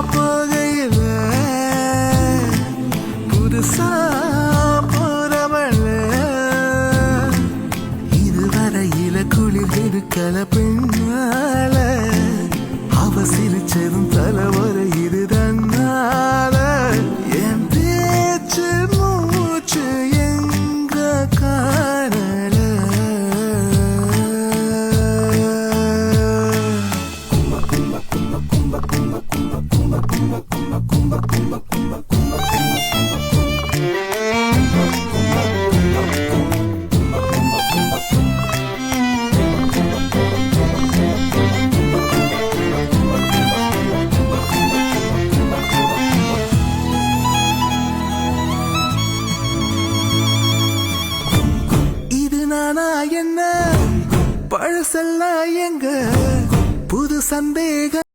போகையில புதுசா போறவள இதுவரையில குளிர் இருக்கல பெண்ணால அவ சிரிச்சதும் தலைவரை இது தன்னால என் பேச்சு மூச்சு எங்க காணல நானா என்ன பழசெல்லாம் எங்க புது சந்தேகம்